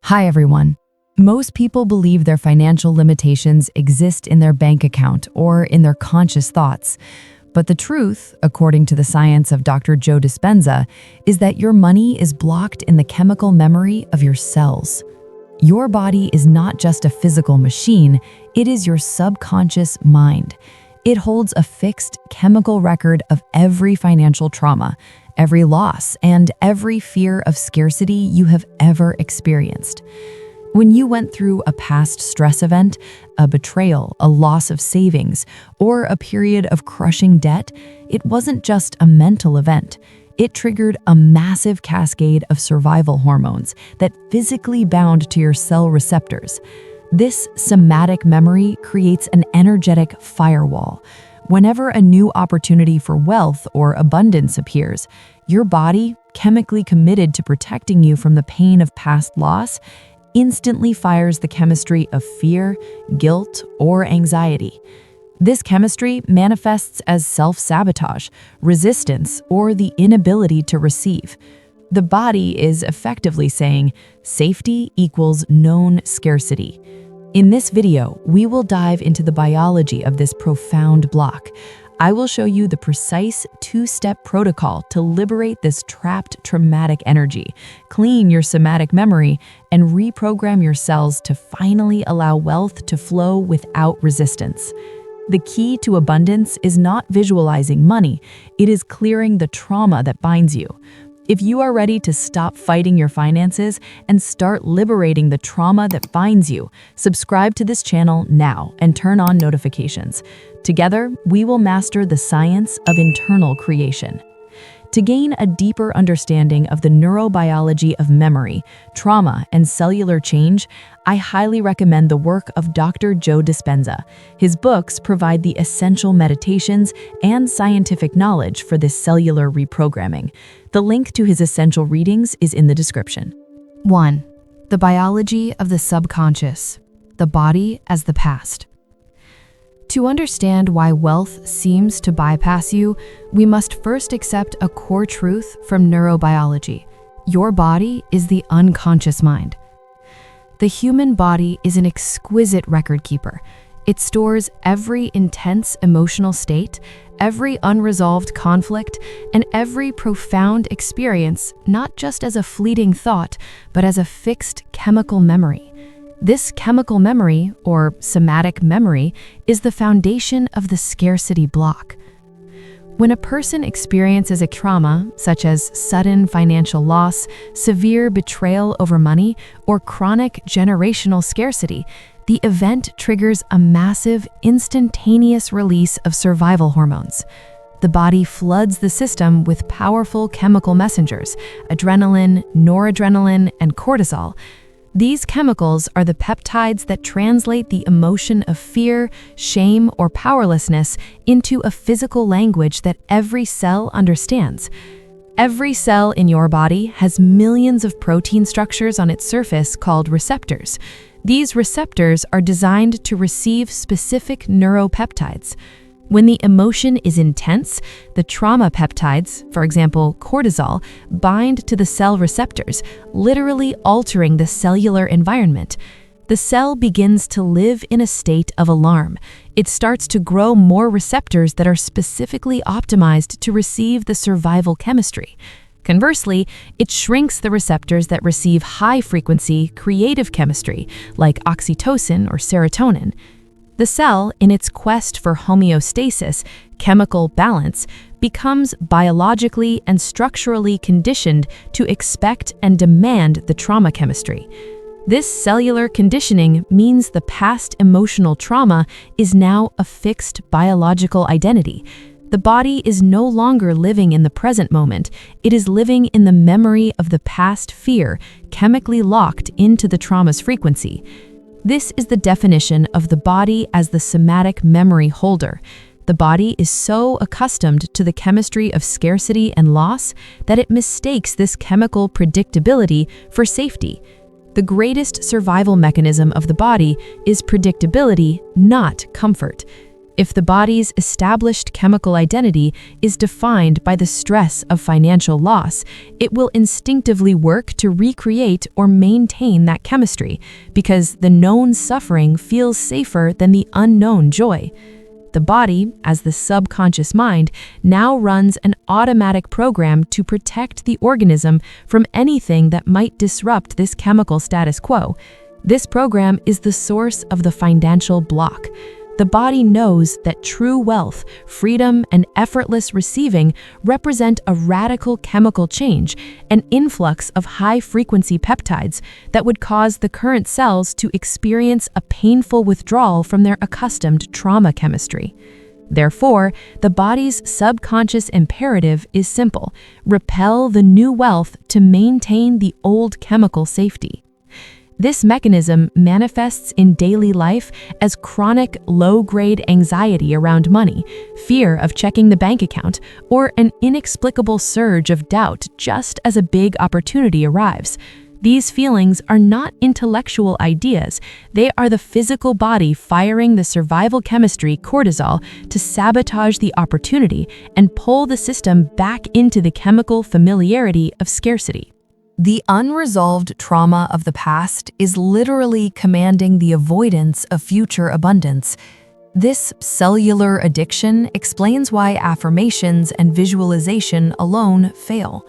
Hi everyone. Most people believe their financial limitations exist in their bank account or in their conscious thoughts. But the truth, according to the science of Dr. Joe Dispenza, is that your money is blocked in the chemical memory of your cells. Your body is not just a physical machine, it is your subconscious mind. It holds a fixed chemical record of every financial trauma, every loss, and every fear of scarcity you have ever experienced. When you went through a past stress event, a betrayal, a loss of savings, or a period of crushing debt, it wasn't just a mental event. It triggered a massive cascade of survival hormones that physically bound to your cell receptors. This somatic memory creates an energetic firewall. Whenever a new opportunity for wealth or abundance appears, your body, chemically committed to protecting you from the pain of past loss, instantly fires the chemistry of fear, guilt, or anxiety. This chemistry manifests as self-sabotage, resistance, or the inability to receive. The body is effectively saying, safety equals known scarcity. In this video, we will dive into the biology of this profound block. I will show you the precise two-step protocol to liberate this trapped traumatic energy, clean your somatic memory, and reprogram your cells to finally allow wealth to flow without resistance. The key to abundance is not visualizing money, it is clearing the trauma that binds you. If you are ready to stop fighting your finances and start liberating the trauma that binds you, subscribe to this channel now and turn on notifications. Together, we will master the science of internal creation. To gain a deeper understanding of the neurobiology of memory, trauma, and cellular change, I highly recommend the work of Dr. Joe Dispenza. His books provide the essential meditations and scientific knowledge for this cellular reprogramming. The link to his essential readings is in the description. 1. The biology of the subconscious, the body as the past. To understand why wealth seems to bypass you, we must first accept a core truth from neurobiology. Your body is the unconscious mind. The human body is an exquisite record keeper. It stores every intense emotional state, every unresolved conflict, and every profound experience, not just as a fleeting thought, but as a fixed chemical memory. This chemical memory, or somatic memory, is the foundation of the scarcity block. When a person experiences a trauma, such as sudden financial loss, severe betrayal over money, or chronic generational scarcity, the event triggers a massive, instantaneous release of survival hormones. The body floods the system with powerful chemical messengers, adrenaline, noradrenaline, and cortisol. These chemicals are the peptides that translate the emotion of fear, shame, or powerlessness into a physical language that every cell understands. Every cell in your body has millions of protein structures on its surface called receptors. These receptors are designed to receive specific neuropeptides. When the emotion is intense, the trauma peptides, for example cortisol, bind to the cell receptors, literally altering the cellular environment. The cell begins to live in a state of alarm. It starts to grow more receptors that are specifically optimized to receive the survival chemistry. Conversely, it shrinks the receptors that receive high-frequency, creative chemistry, like oxytocin or serotonin. The cell, in its quest for homeostasis, chemical balance, becomes biologically and structurally conditioned to expect and demand the trauma chemistry. This cellular conditioning means the past emotional trauma is now a fixed biological identity. The body is no longer living in the present moment, it is living in the memory of the past fear, chemically locked into the trauma's frequency. This is the definition of the body as the somatic memory holder. The body is so accustomed to the chemistry of scarcity and loss that it mistakes this chemical predictability for safety. The greatest survival mechanism of the body is predictability, not comfort. If the body's established chemical identity is defined by the stress of financial loss, it will instinctively work to recreate or maintain that chemistry because the known suffering feels safer than the unknown joy. The body, as the subconscious mind, now runs an automatic program to protect the organism from anything that might disrupt this chemical status quo. This program is the source of the financial block. The body knows that true wealth, freedom, and effortless receiving represent a radical chemical change, an influx of high-frequency peptides that would cause the current cells to experience a painful withdrawal from their accustomed trauma chemistry. Therefore, the body's subconscious imperative is simple: repel the new wealth to maintain the old chemical safety. This mechanism manifests in daily life as chronic, low-grade anxiety around money, fear of checking the bank account, or an inexplicable surge of doubt just as a big opportunity arrives. These feelings are not intellectual ideas. They are the physical body firing the survival chemistry cortisol to sabotage the opportunity and pull the system back into the chemical familiarity of scarcity. The unresolved trauma of the past is literally commanding the avoidance of future abundance. This cellular addiction explains why affirmations and visualization alone fail.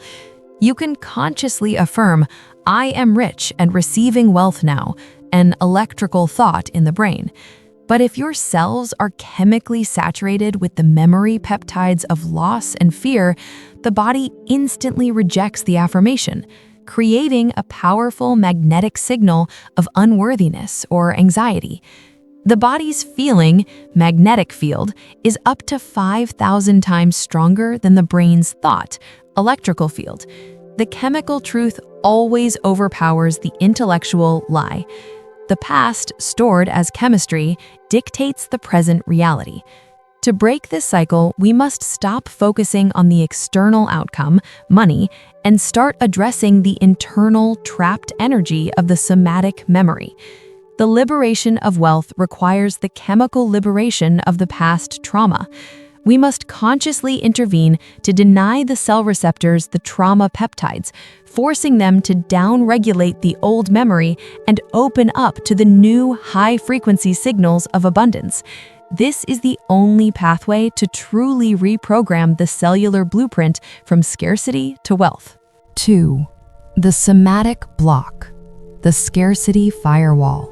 You can consciously affirm, "I am rich and receiving wealth now," an electrical thought in the brain. But if your cells are chemically saturated with the memory peptides of loss and fear, the body instantly rejects the affirmation, creating a powerful magnetic signal of unworthiness or anxiety. The body's feeling, magnetic field, is up to 5,000 times stronger than the brain's thought, electrical field. The chemical truth always overpowers the intellectual lie. The past, stored as chemistry, dictates the present reality. To break this cycle, we must stop focusing on the external outcome, money, and start addressing the internal, trapped energy of the somatic memory. The liberation of wealth requires the chemical liberation of the past trauma. We must consciously intervene to deny the cell receptors the trauma peptides, forcing them to downregulate the old memory and open up to the new high-frequency signals of abundance. This is the only pathway to truly reprogram the cellular blueprint from scarcity to wealth. 2. The somatic block, the scarcity firewall.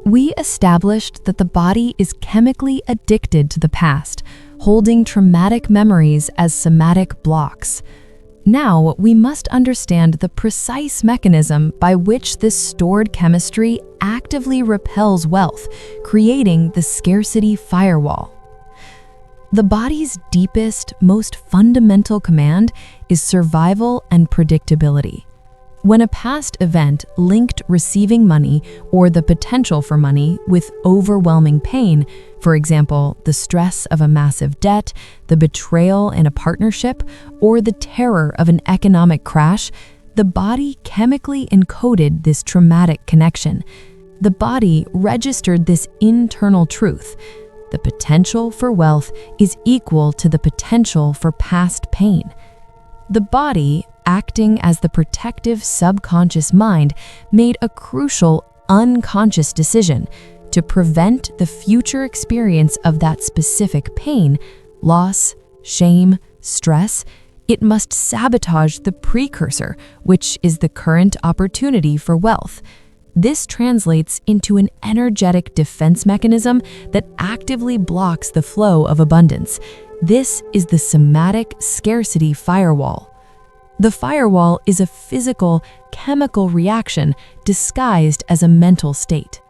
We established that the body is chemically addicted to the past, holding traumatic memories as somatic blocks. Now, we must understand the precise mechanism by which this stored chemistry actively repels wealth, creating the scarcity firewall. The body's deepest, most fundamental command is survival and predictability. When a past event linked receiving money or the potential for money with overwhelming pain, for example, the stress of a massive debt, the betrayal in a partnership, or the terror of an economic crash, the body chemically encoded this traumatic connection. The body registered this internal truth. The potential for wealth is equal to the potential for past pain. The body, acting as the protective subconscious mind, made a crucial unconscious decision to prevent the future experience of that specific pain, loss, shame, stress. It must sabotage the precursor, which is the current opportunity for wealth. This translates into an energetic defense mechanism that actively blocks the flow of abundance. This is the somatic scarcity firewall. The firewall is a physical, chemical reaction disguised as a mental state.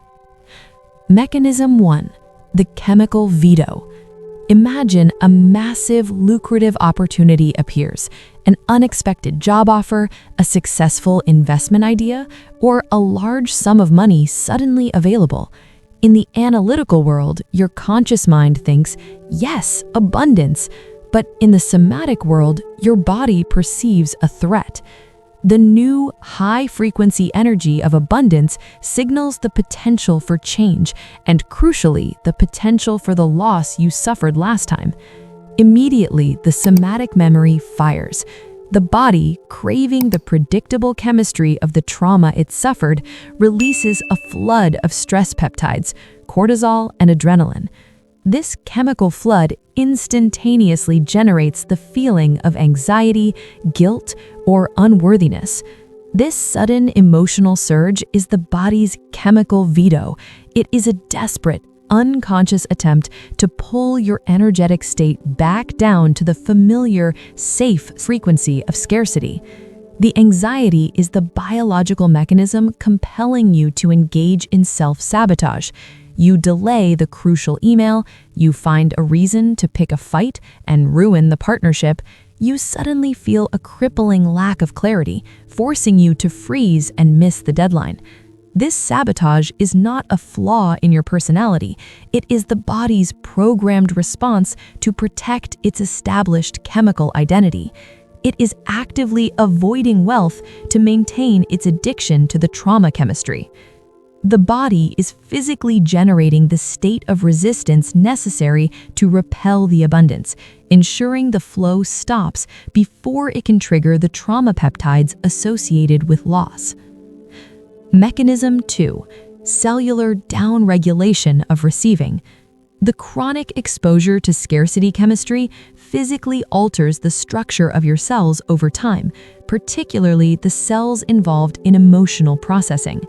Mechanism 1. The chemical veto. Imagine a massive, lucrative opportunity appears, an unexpected job offer, a successful investment idea, or a large sum of money suddenly available. In the analytical world, your conscious mind thinks, yes, abundance. But in the somatic world, your body perceives a threat. The new high-frequency energy of abundance signals the potential for change and, crucially, the potential for the loss you suffered last time. Immediately, the somatic memory fires. The body, craving the predictable chemistry of the trauma it suffered, releases a flood of stress peptides, cortisol and adrenaline. This chemical flood instantaneously generates the feeling of anxiety, guilt, or unworthiness. This sudden emotional surge is the body's chemical veto. It is a desperate, unconscious attempt to pull your energetic state back down to the familiar, safe frequency of scarcity. The anxiety is the biological mechanism compelling you to engage in self-sabotage. You delay the crucial email, you find a reason to pick a fight and ruin the partnership. You suddenly feel a crippling lack of clarity, forcing you to freeze and miss the deadline. This sabotage is not a flaw in your personality. It is the body's programmed response to protect its established chemical identity. It is actively avoiding wealth to maintain its addiction to the trauma chemistry. The body is physically generating the state of resistance necessary to repel the abundance, ensuring the flow stops before it can trigger the trauma peptides associated with loss. Mechanism 2. Cellular downregulation of receiving. The chronic exposure to scarcity chemistry physically alters the structure of your cells over time, particularly the cells involved in emotional processing.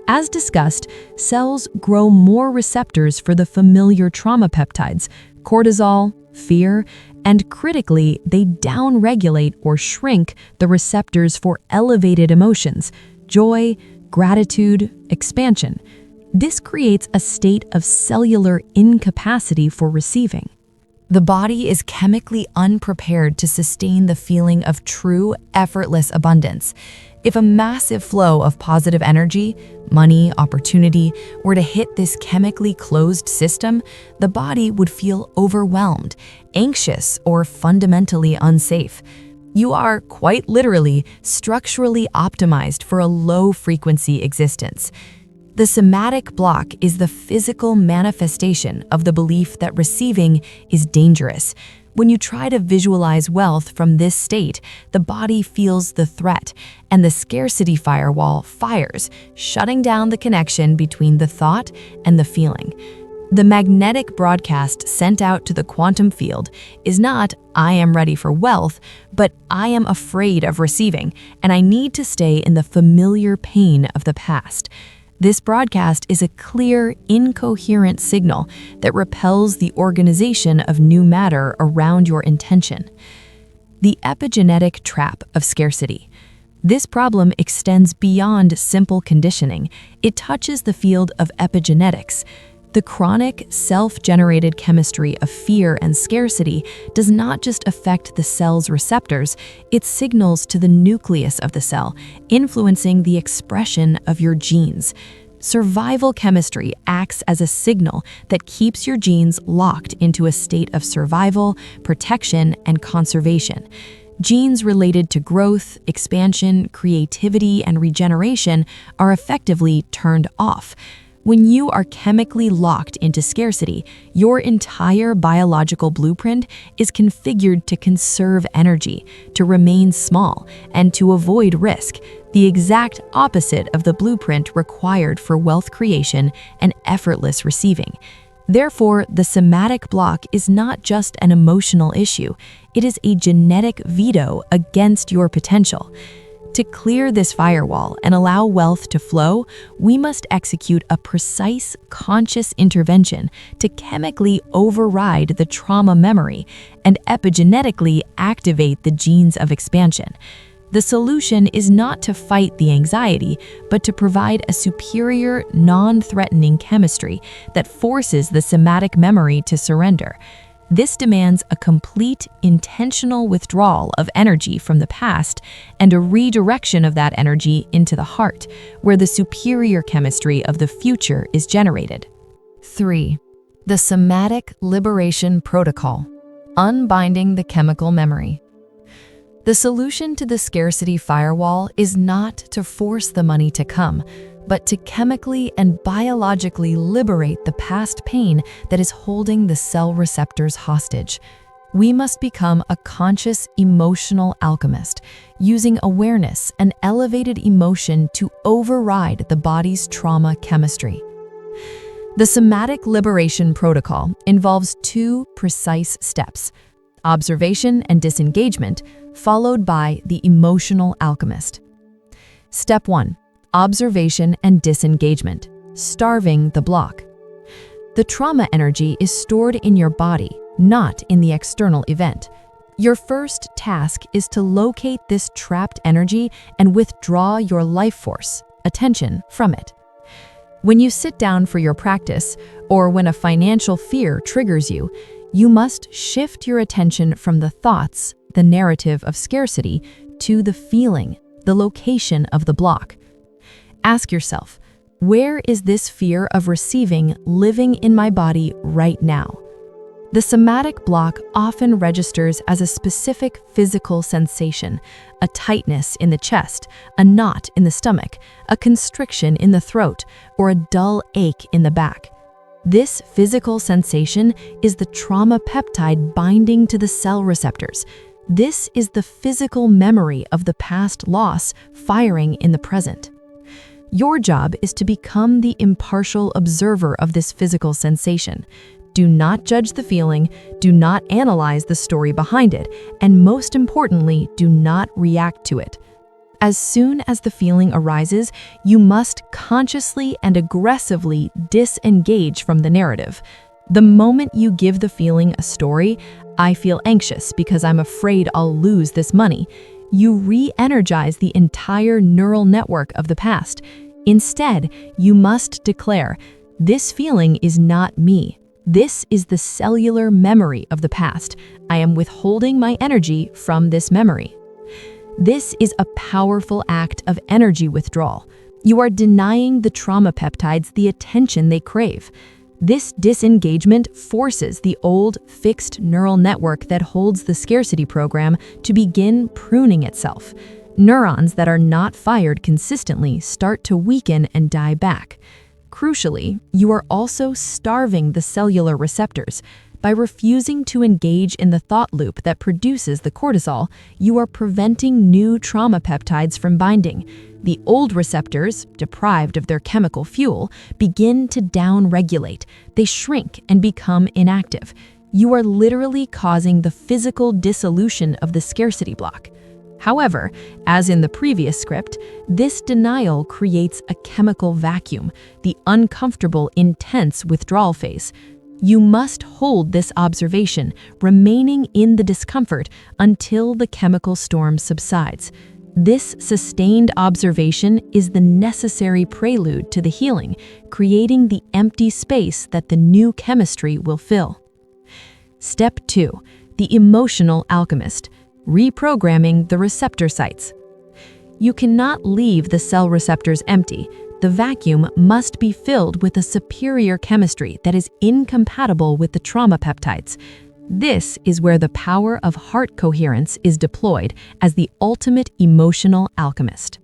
As discussed, cells grow more receptors for the familiar trauma peptides, cortisol, fear, and critically, they downregulate or shrink the receptors for elevated emotions, joy, gratitude, expansion. This creates a state of cellular incapacity for receiving. The body is chemically unprepared to sustain the feeling of true, effortless abundance. If a massive flow of positive energy, money, opportunity were to hit this chemically closed system, the body would feel overwhelmed, anxious, or fundamentally unsafe. You are, quite literally, structurally optimized for a low-frequency existence. The somatic block is the physical manifestation of the belief that receiving is dangerous. When you try to visualize wealth from this state, the body feels the threat, and the scarcity firewall fires, shutting down the connection between the thought and the feeling. The magnetic broadcast sent out to the quantum field is not, "I am ready for wealth," but "I am afraid of receiving, and I need to stay in the familiar pain of the past." This broadcast is a clear, incoherent signal that repels the organization of new matter around your intention. The epigenetic trap of scarcity. This problem extends beyond simple conditioning. It touches the field of epigenetics. The chronic, self-generated chemistry of fear and scarcity does not just affect the cell's receptors, it signals to the nucleus of the cell, influencing the expression of your genes. Survival chemistry acts as a signal that keeps your genes locked into a state of survival, protection, and conservation. Genes related to growth, expansion, creativity, and regeneration are effectively turned off. When you are chemically locked into scarcity, your entire biological blueprint is configured to conserve energy, to remain small, and to avoid risk, the exact opposite of the blueprint required for wealth creation and effortless receiving. Therefore, the somatic block is not just an emotional issue, it is a genetic veto against your potential. To clear this firewall and allow wealth to flow, we must execute a precise, conscious intervention to chemically override the trauma memory and epigenetically activate the genes of expansion. The solution is not to fight the anxiety, but to provide a superior, non-threatening chemistry that forces the somatic memory to surrender. This demands a complete, intentional withdrawal of energy from the past and a redirection of that energy into the heart, where the superior chemistry of the future is generated. 3. The Somatic Liberation Protocol. Unbinding the chemical memory. The solution to the scarcity firewall is not to force the money to come, but to chemically and biologically liberate the past pain that is holding the cell receptors hostage. We must become a conscious emotional alchemist, using awareness and elevated emotion to override the body's trauma chemistry. The somatic liberation protocol involves two precise steps: observation and disengagement, followed by the emotional alchemist. Step 1. Observation and disengagement, starving the block. The trauma energy is stored in your body, not in the external event. Your first task is to locate this trapped energy and withdraw your life force, attention, from it. When you sit down for your practice, or when a financial fear triggers you, you must shift your attention from the thoughts, the narrative of scarcity, to the feeling, the location of the block. Ask yourself, where is this fear of receiving living in my body right now? The somatic block often registers as a specific physical sensation: a tightness in the chest, a knot in the stomach, a constriction in the throat, or a dull ache in the back. This physical sensation is the trauma peptide binding to the cell receptors. This is the physical memory of the past loss firing in the present. Your job is to become the impartial observer of this physical sensation. Do not judge the feeling, do not analyze the story behind it, and most importantly, do not react to it. As soon as the feeling arises, you must consciously and aggressively disengage from the narrative. The moment you give the feeling a story, "I feel anxious because I'm afraid I'll lose this money," you re-energize the entire neural network of the past. Instead, you must declare, "This feeling is not me. This is the cellular memory of the past. I am withholding my energy from this memory." This is a powerful act of energy withdrawal. You are denying the trauma peptides the attention they crave. This disengagement forces the old, fixed neural network that holds the scarcity program to begin pruning itself. Neurons that are not fired consistently start to weaken and die back. Crucially, you are also starving the cellular receptors. By refusing to engage in the thought loop that produces the cortisol, you are preventing new trauma peptides from binding. The old receptors, deprived of their chemical fuel, begin to downregulate. They shrink and become inactive. You are literally causing the physical dissolution of the scarcity block. However, as in the previous script, this denial creates a chemical vacuum, the uncomfortable, intense withdrawal phase. You must hold this observation, remaining in the discomfort until the chemical storm subsides. This sustained observation is the necessary prelude to the healing, creating the empty space that the new chemistry will fill. Step 2. The emotional alchemist. Reprogramming the receptor sites. You cannot leave the cell receptors empty. The vacuum must be filled with a superior chemistry that is incompatible with the trauma peptides. This is where the power of heart coherence is deployed as the ultimate emotional alchemist.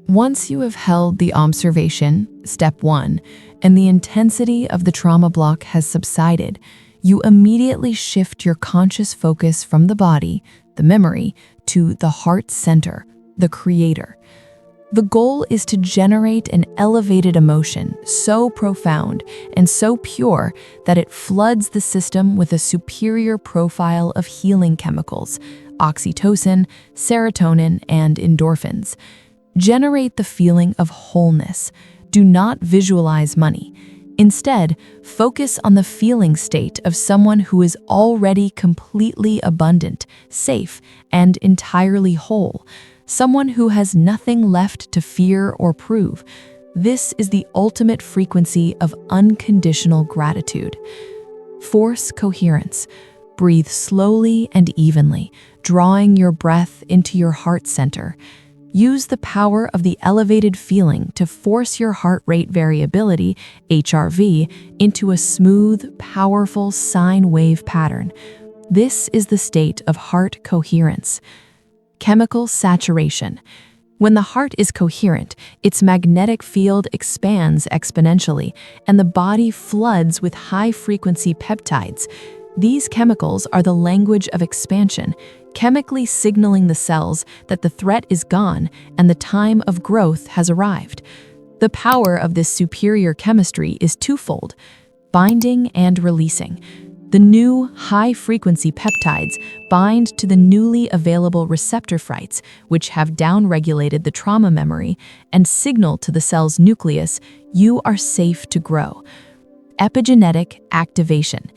Once you have held the observation, step 1, and the intensity of the trauma block has subsided, you immediately shift your conscious focus from the body, the memory, to the heart center, the creator. The goal is to generate an elevated emotion so profound and so pure that it floods the system with a superior profile of healing chemicals, oxytocin, serotonin, and endorphins. Generate the feeling of wholeness. Do not visualize money. Instead, focus on the feeling state of someone who is already completely abundant, safe, and entirely whole. Someone who has nothing left to fear or prove. This is the ultimate frequency of unconditional gratitude. Force coherence. Breathe slowly and evenly, drawing your breath into your heart center. Use the power of the elevated feeling to force your heart rate variability, HRV, into a smooth, powerful sine wave pattern. This is the state of heart coherence. Chemical saturation. When the heart is coherent, its magnetic field expands exponentially, and the body floods with high-frequency peptides. These chemicals are the language of expansion, chemically signaling the cells that the threat is gone and the time of growth has arrived. The power of this superior chemistry is twofold: binding and releasing. The new high-frequency peptides bind to the newly available receptor sites, which have downregulated the trauma memory, and signal to the cell's nucleus, "You are safe to grow." Epigenetic activation.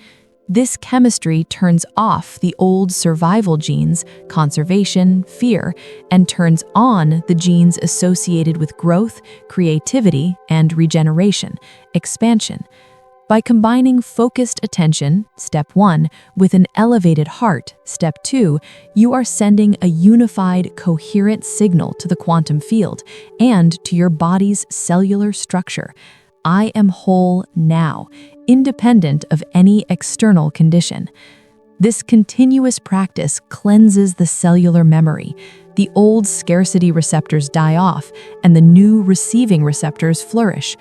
This chemistry turns off the old survival genes, conservation, fear, and turns on the genes associated with growth, creativity, and regeneration, expansion. By combining focused attention, step 1, with an elevated heart, step 2, you are sending a unified, coherent signal to the quantum field and to your body's cellular structure. I am whole now, independent of any external condition. This continuous practice cleanses the cellular memory. The old scarcity receptors die off, and the new receiving receptors flourish.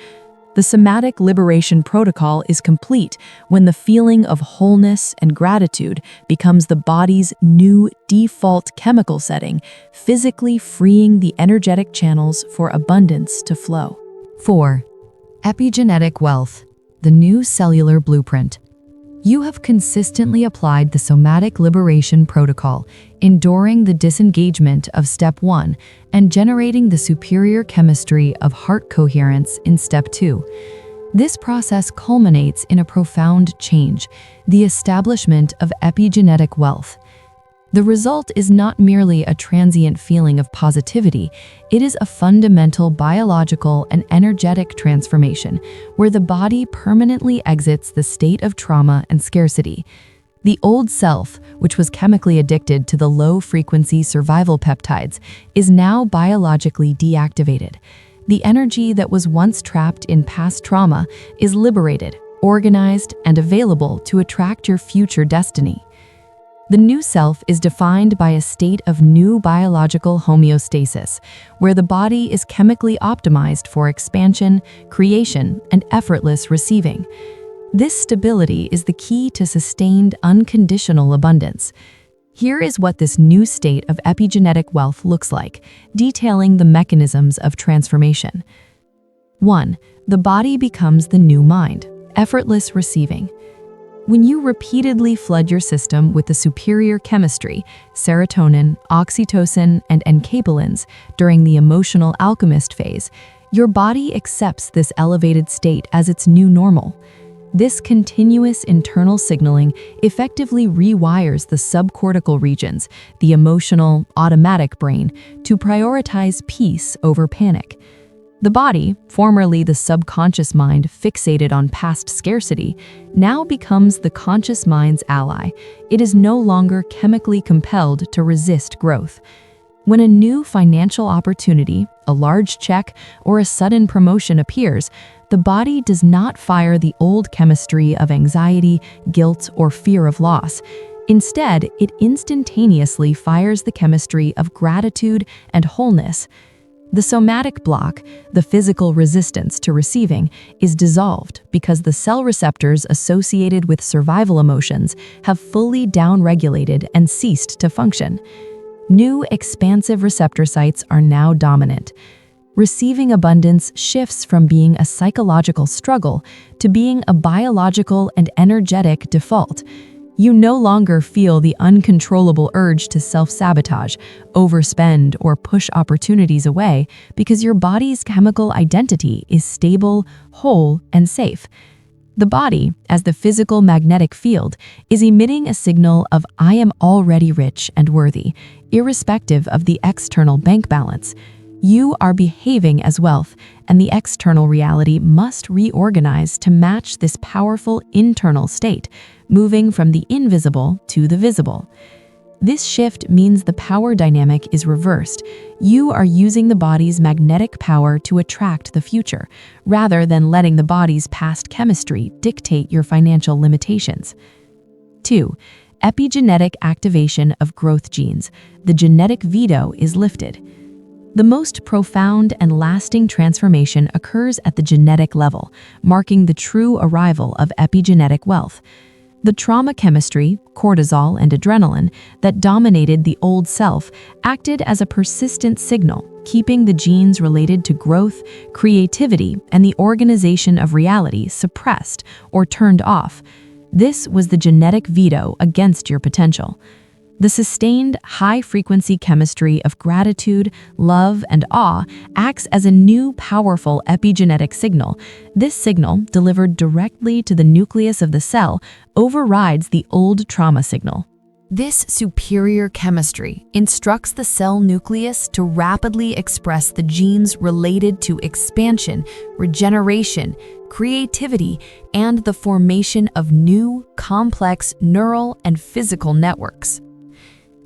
The somatic liberation protocol is complete when the feeling of wholeness and gratitude becomes the body's new default chemical setting, physically freeing the energetic channels for abundance to flow. 4. Epigenetic wealth, the new cellular blueprint. You have consistently applied the somatic liberation protocol, enduring the disengagement of step 1 and generating the superior chemistry of heart coherence in step 2. This process culminates in a profound change, the establishment of epigenetic wealth. The result is not merely a transient feeling of positivity, it is a fundamental biological and energetic transformation where the body permanently exits the state of trauma and scarcity. The old self, which was chemically addicted to the low-frequency survival peptides, is now biologically deactivated. The energy that was once trapped in past trauma is liberated, organized, and available to attract your future destiny. The new self is defined by a state of new biological homeostasis, where the body is chemically optimized for expansion, creation, and effortless receiving. This stability is the key to sustained, unconditional abundance. Here is what this new state of epigenetic wealth looks like, detailing the mechanisms of transformation. 1. The body becomes the new mind, effortless receiving. When you repeatedly flood your system with the superior chemistry, serotonin, oxytocin, and enkephalins during the emotional alchemist phase, your body accepts this elevated state as its new normal. This continuous internal signaling effectively rewires the subcortical regions, the emotional, automatic brain, to prioritize peace over panic. The body, formerly the subconscious mind fixated on past scarcity, now becomes the conscious mind's ally. It is no longer chemically compelled to resist growth. When a new financial opportunity, a large check, or a sudden promotion appears, the body does not fire the old chemistry of anxiety, guilt, or fear of loss. Instead, it instantaneously fires the chemistry of gratitude and wholeness. The somatic block, the physical resistance to receiving, is dissolved because the cell receptors associated with survival emotions have fully downregulated and ceased to function. New expansive receptor sites are now dominant. Receiving abundance shifts from being a psychological struggle to being a biological and energetic default. You no longer feel the uncontrollable urge to self-sabotage, overspend, or push opportunities away because your body's chemical identity is stable, whole, and safe. The body, as the physical magnetic field, is emitting a signal of "I am already rich and worthy," irrespective of the external bank balance. You are behaving as wealth, and the external reality must reorganize to match this powerful internal state, moving from the invisible to the visible. This shift means the power dynamic is reversed. You are using the body's magnetic power to attract the future, rather than letting the body's past chemistry dictate your financial limitations. 2. epigenetic activation of growth genes. The genetic veto is lifted. The most profound and lasting transformation occurs at the genetic level, marking the true arrival of epigenetic wealth. The trauma chemistry, cortisol and adrenaline, that dominated the old self acted as a persistent signal, keeping the genes related to growth, creativity, and the organization of reality suppressed or turned off. This was the genetic veto against your potential. The sustained, high-frequency chemistry of gratitude, love, and awe acts as a new, powerful epigenetic signal. This signal, delivered directly to the nucleus of the cell, overrides the old trauma signal. This superior chemistry instructs the cell nucleus to rapidly express the genes related to expansion, regeneration, creativity, and the formation of new, complex neural and physical networks.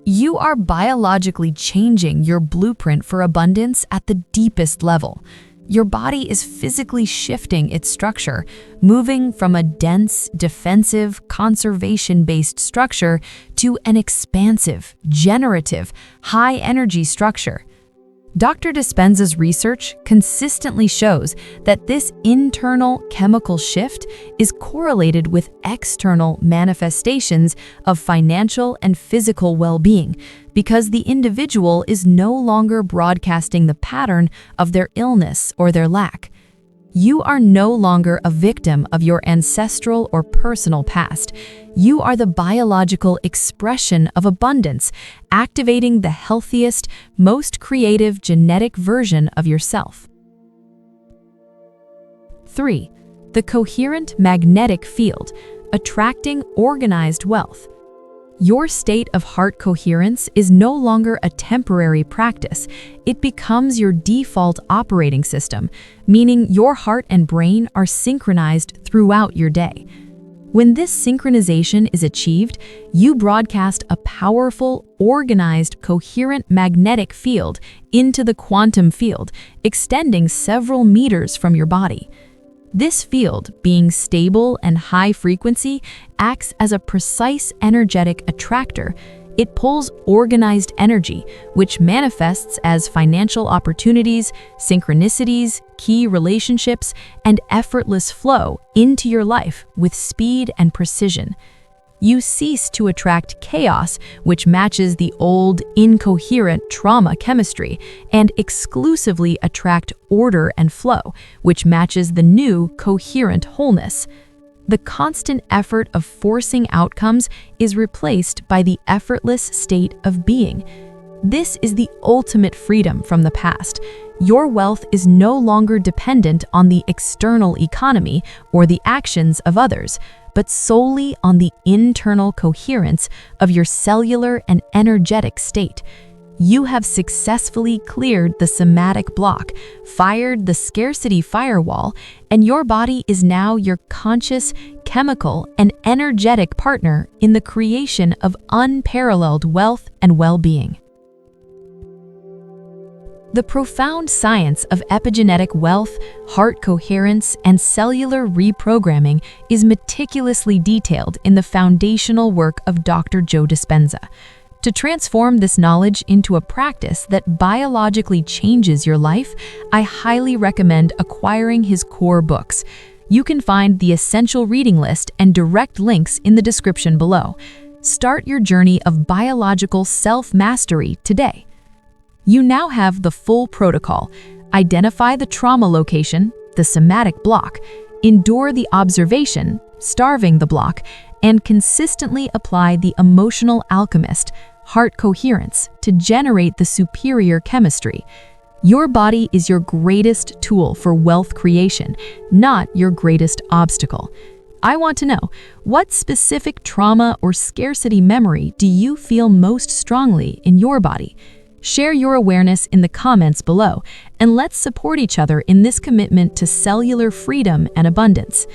You are biologically changing your blueprint for abundance at the deepest level. Your body is physically shifting its structure, moving from a dense, defensive, conservation-based structure to an expansive, generative, high-energy structure. Dr. Dispenza's research consistently shows that this internal chemical shift is correlated with external manifestations of financial and physical well-being, because the individual is no longer broadcasting the pattern of their illness or their lack. You are no longer a victim of your ancestral or personal past. You are the biological expression of abundance, activating the healthiest, most creative genetic version of yourself. 3. The coherent magnetic field, attracting organized wealth. Your state of heart coherence is no longer a temporary practice. It becomes your default operating system, meaning your heart and brain are synchronized throughout your day. When this synchronization is achieved, you broadcast a powerful, organized, coherent magnetic field into the quantum field, extending several meters from your body. This field, being stable and high frequency, acts as a precise energetic attractor. It pulls organized energy, which manifests as financial opportunities, synchronicities, key relationships, and effortless flow into your life with speed and precision. You cease to attract chaos, which matches the old, incoherent trauma chemistry, and exclusively attract order and flow, which matches the new, coherent wholeness. The constant effort of forcing outcomes is replaced by the effortless state of being. This is the ultimate freedom from the past. Your wealth is no longer dependent on the external economy or the actions of others, but solely on the internal coherence of your cellular and energetic state. You have successfully cleared the somatic block, fired the scarcity firewall, and your body is now your conscious, chemical, and energetic partner in the creation of unparalleled wealth and well-being. The profound science of epigenetic wealth, heart coherence, and cellular reprogramming is meticulously detailed in the foundational work of Dr. Joe Dispenza. To transform this knowledge into a practice that biologically changes your life, I highly recommend acquiring his core books. You can find the essential reading list and direct links in the description below. Start your journey of biological self-mastery today. You now have the full protocol. Identify the trauma location, the somatic block, endure the observation, starving the block, and consistently apply the emotional alchemist, heart coherence, to generate the superior chemistry. Your body is your greatest tool for wealth creation, not your greatest obstacle. I want to know, what specific trauma or scarcity memory do you feel most strongly in your body? Share your awareness in the comments below, and let's support each other in this commitment to cellular freedom and abundance.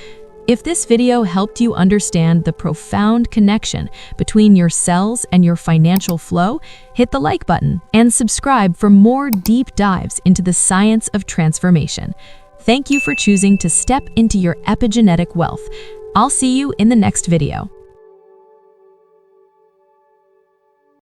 If this video helped you understand the profound connection between your cells and your financial flow, hit the like button and subscribe for more deep dives into the science of transformation. Thank you for choosing to step into your epigenetic wealth. I'll see you in the next video.